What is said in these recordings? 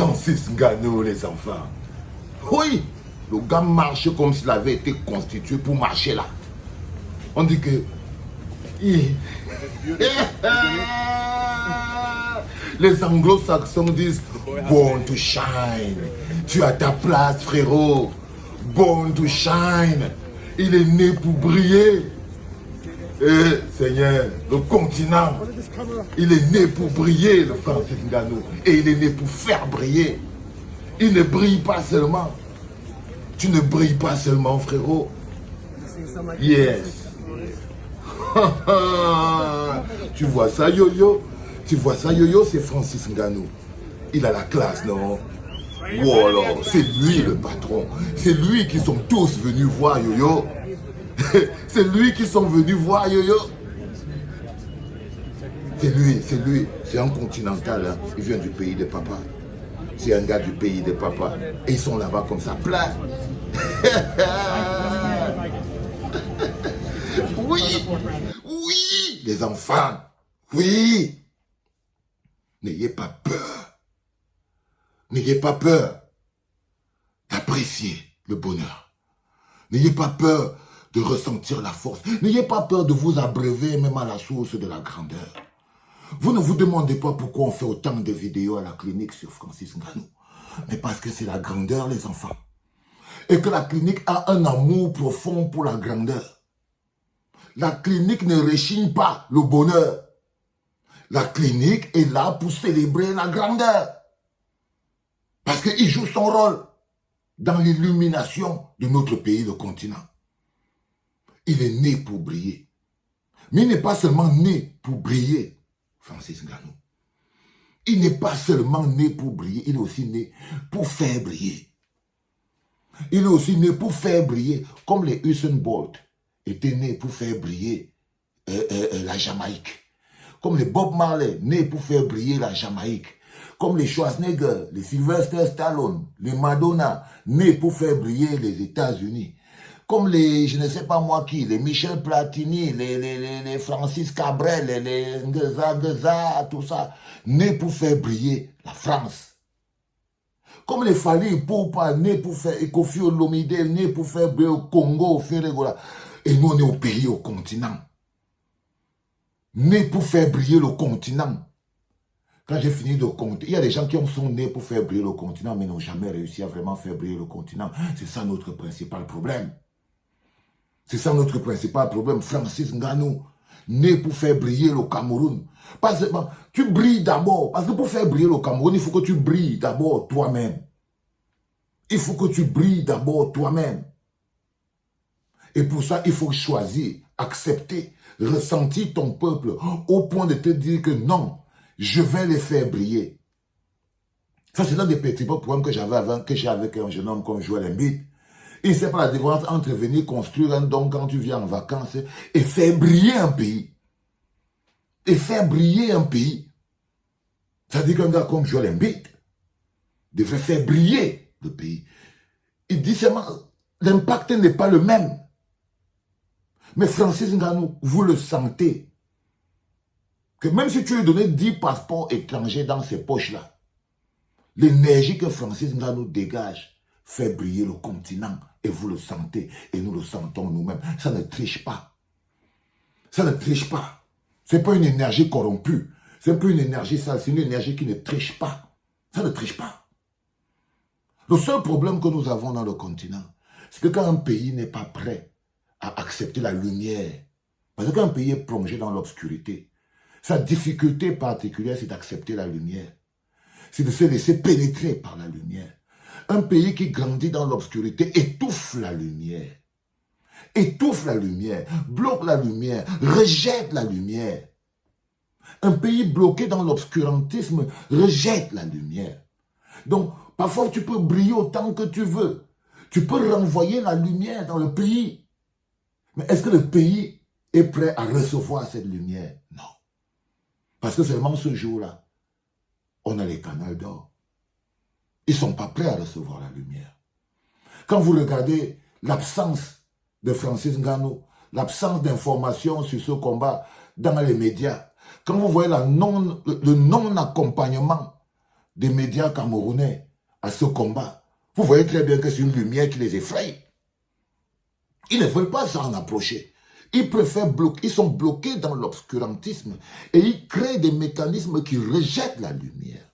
Francis Ngannou, les enfants. Oui, le gars marche comme s'il avait été constitué pour marcher là. On dit que... Les anglo-saxons disent born to shine. Tu as ta place, frérot. Born to shine. Il est né pour briller. Seigneur, le continent, il est né pour briller, le Francis Ngannou. Et il est né pour faire briller. Il ne brille pas seulement. Tu ne brilles pas seulement, frérot. Yes. Tu vois ça, Yo-Yo? Tu vois ça, Yo-Yo? C'est Francis Ngannou. Il a la classe, non? Ou alors, c'est lui le patron. C'est lui qui sont tous venus voir, Yo-Yo. C'est lui qui sont venus voir, Yo-Yo. C'est lui. C'est un continental, hein. Il vient du pays des papas. C'est un gars du pays des papas. Et ils sont là-bas comme ça, plein. Oui, oui, les enfants, oui. N'ayez pas peur. N'ayez pas peur d'apprécier le bonheur. N'ayez pas peur de ressentir la force. N'ayez pas peur de vous abreuver même à la source de la grandeur. Vous ne vous demandez pas pourquoi on fait autant de vidéos à la clinique sur Francis Ngannou. Mais parce que c'est la grandeur, les enfants. Et que la clinique a un amour profond pour la grandeur. La clinique ne rechigne pas le bonheur. La clinique est là pour célébrer la grandeur. Parce qu'il joue son rôle dans l'illumination de notre pays, le continent. Il est né pour briller. Mais il n'est pas seulement né pour briller, Francis Ngannou. Il n'est pas seulement né pour briller, il est aussi né pour faire briller. Il est aussi né pour faire briller, comme les Usain Bolt étaient nés pour faire briller la Jamaïque. Comme les Bob Marley, nés pour faire briller la Jamaïque. Comme les Schwarzenegger, les Sylvester Stallone, les Madonna, nés pour faire briller les États-Unis. Comme les, je ne sais pas moi qui, les Michel Platini, les Francis Cabrel, les Ngeza, tout ça, nés pour faire briller la France. Comme les Fali Poupa, nés pour faire Kofi Olomide, nés pour faire briller au Congo, au Férégola. Et nous, on est au pays, au continent. Nés pour faire briller le continent. Quand j'ai fini de compter, il y a des gens qui sont nés pour faire briller le continent, mais n'ont jamais réussi à vraiment faire briller le continent. C'est ça notre principal problème. C'est ça notre principal problème. Francis Ngannou, né pour faire briller le Cameroun. Parce que tu brilles d'abord. Parce que pour faire briller le Cameroun, il faut que tu brilles d'abord toi-même. Il faut que tu brilles d'abord toi-même. Et pour ça, il faut choisir, accepter, ressentir ton peuple au point de te dire que non, je vais les faire briller. Ça, c'est l'un des petits problèmes que j'avais avant, que j'ai avec un jeune homme comme Joel Embiid. Il ne sait pas la différence entre venir construire un don quand tu viens en vacances et faire briller un pays. Et faire briller un pays. Ça dit qu'un gars comme Joel Embiid devrait faire briller le pays. Il dit seulement, l'impact n'est pas le même. Mais Francis Ngannou, vous le sentez. Que même si tu lui donnais 10 passeports étrangers dans ces poches-là, l'énergie que Francis Ngannou dégage fait briller le continent. Et vous le sentez. Et nous le sentons nous-mêmes. Ça ne triche pas. Ça ne triche pas. Ce n'est pas une énergie corrompue. Ce n'est pas une énergie sale. C'est une énergie qui ne triche pas. Ça ne triche pas. Le seul problème que nous avons dans le continent, c'est que quand un pays n'est pas prêt à accepter la lumière, parce que quand un pays est plongé dans l'obscurité, sa difficulté particulière, c'est d'accepter la lumière. C'est de se laisser pénétrer par la lumière. Un pays qui grandit dans l'obscurité étouffe la lumière. Étouffe la lumière, bloque la lumière, rejette la lumière. Un pays bloqué dans l'obscurantisme rejette la lumière. Donc, parfois, tu peux briller autant que tu veux. Tu peux renvoyer la lumière dans le pays. Mais est-ce que le pays est prêt à recevoir cette lumière? Non. Parce que seulement ce jour-là, on a les canaux d'or. Ils ne sont pas prêts à recevoir la lumière. Quand vous regardez l'absence de Francis Ngannou, l'absence d'informations sur ce combat dans les médias, quand vous voyez le non-accompagnement des médias camerounais à ce combat, vous voyez très bien que c'est une lumière qui les effraie. Ils ne veulent pas s'en approcher. Ils préfèrent bloquer, ils sont bloqués dans l'obscurantisme et ils créent des mécanismes qui rejettent la lumière.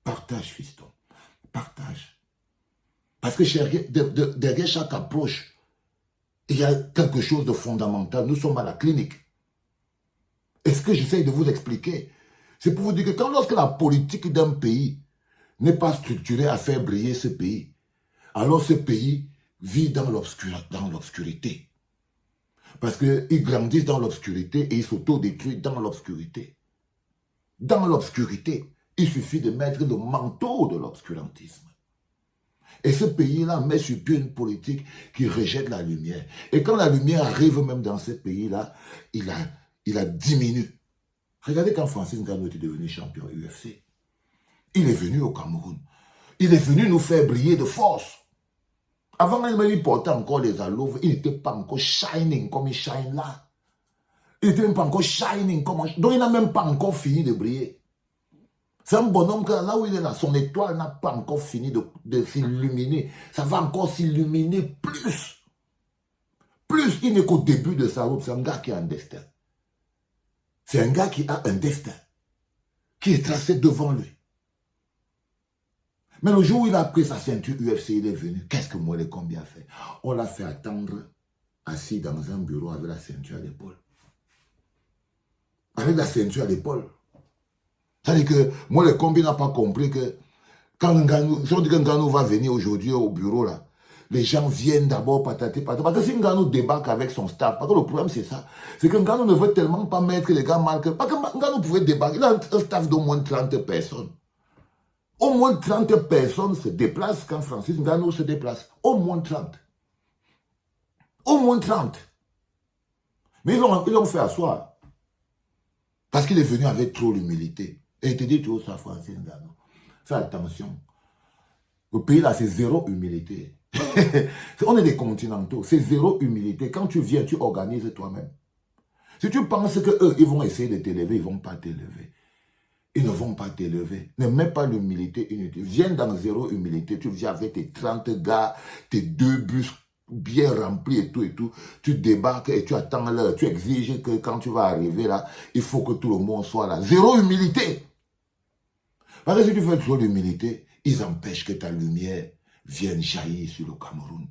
Partage, fiston. Partage. Parce que derrière chaque approche, il y a quelque chose de fondamental. Nous sommes à la clinique. Et ce que j'essaie de vous expliquer, c'est pour vous dire que lorsque la politique d'un pays n'est pas structurée à faire briller ce pays, alors ce pays vit dans l'obscurité. Parce qu'ils grandissent dans l'obscurité et ils s'autodétruisent dans l'obscurité. Dans l'obscurité, il suffit de mettre le manteau de l'obscurantisme. Et ce pays-là met sur pied une politique qui rejette la lumière. Et quand la lumière arrive même dans ce pays-là, il a diminué. Regardez quand Francis Ngannou était devenu champion UFC. Il est venu au Cameroun. Il est venu nous faire briller de force. Avant, il portait encore les alouves. Il n'était pas encore shining comme il shine là. Il n'était même pas encore shining comme... Donc, il n'a même pas encore fini de briller. C'est un bonhomme que là où il est là, son étoile n'a pas encore fini de s'illuminer. Ça va encore s'illuminer plus. Plus, il n'est qu'au début de sa route. C'est un gars qui a un destin. C'est un gars qui a un destin. Qui est tracé devant lui. Mais le jour où il a pris sa ceinture UFC, il est venu. Qu'est-ce que Mollet Kombi a fait? On l'a fait attendre assis dans un bureau avec la ceinture à l'épaule. Avec la ceinture à l'épaule. C'est-à-dire que Mollet Kombi n'a pas compris que quand Ngannou, si on dit que Ngannou va venir aujourd'hui au bureau là, les gens viennent d'abord patati patata. Parce que si Ngannou débarque avec son staff, parce que le problème c'est ça, c'est que Ngannou ne veut tellement pas mettre les gars mal que... Parce que Ngannou pouvait débarquer, il a un staff d'au moins 30 personnes. Au moins 30 personnes se déplacent quand Francis Ngannou se déplace. Au moins 30. Au moins 30. Mais ils l'ont fait asseoir. Parce qu'il est venu avec trop d'humilité. Et il te dit tout ça, Francis Ngannou. Fais attention. Le pays là, c'est zéro humilité. On est des continentaux. C'est zéro humilité. Quand tu viens, tu organises toi-même. Si tu penses qu'eux, ils vont essayer de t'élever, ils ne vont pas t'élever. Ils ne vont pas t'élever. Ne mets pas l'humilité inutile. Viens dans zéro humilité. Tu viens avec tes 30 gars, tes 2 bus bien remplis et tout. Tu débarques et tu attends l'heure. Tu exiges que quand tu vas arriver là, il faut que tout le monde soit là. Zéro humilité. Parce que si tu fais trop d'humilité, ils empêchent que ta lumière vienne jaillir sur le Cameroun.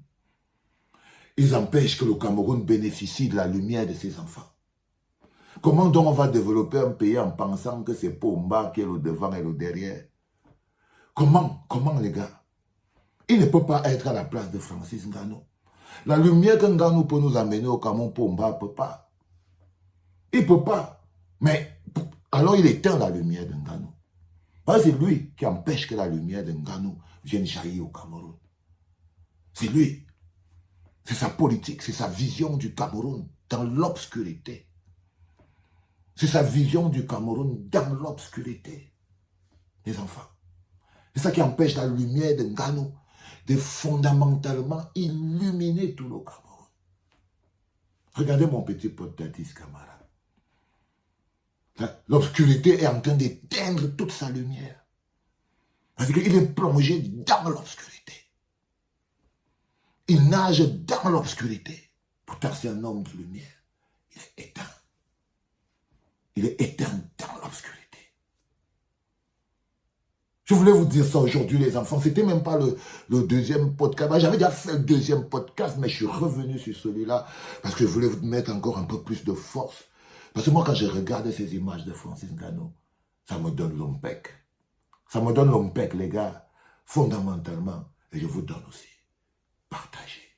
Ils empêchent que le Cameroun bénéficie de la lumière de ses enfants. Comment donc on va développer un pays en pensant que c'est Pomba qui est le devant et le derrière? Comment les gars? Il ne peut pas être à la place de Francis Ngannou. La lumière que Ngannou peut nous amener au Cameroun, Pomba ne peut pas. Il ne peut pas. Mais alors il éteint la lumière de Ngannou. Parce que c'est lui qui empêche que la lumière de Ngannou vienne jaillir au Cameroun. C'est lui. C'est sa politique, c'est sa vision du Cameroun dans l'obscurité. C'est sa vision du Cameroun dans l'obscurité. Les enfants. C'est ça qui empêche la lumière de Ngannou de fondamentalement illuminer tout le Cameroun. Regardez mon petit pote Dadis Camara. L'obscurité est en train d'éteindre toute sa lumière. Parce qu'il est plongé dans l'obscurité. Il nage dans l'obscurité. Pourtant, c'est un homme de lumière. Il est éteint. Il est éteint dans l'obscurité. Je voulais vous dire ça aujourd'hui, les enfants. C'était même pas le deuxième podcast. J'avais déjà fait le deuxième podcast, mais je suis revenu sur celui-là parce que je voulais vous mettre encore un peu plus de force. Parce que moi, quand je regarde ces images de Francis Ngannou, ça me donne l'ompec. Ça me donne l'ompec, les gars, fondamentalement. Et je vous donne aussi. Partagez.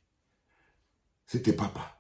C'était papa.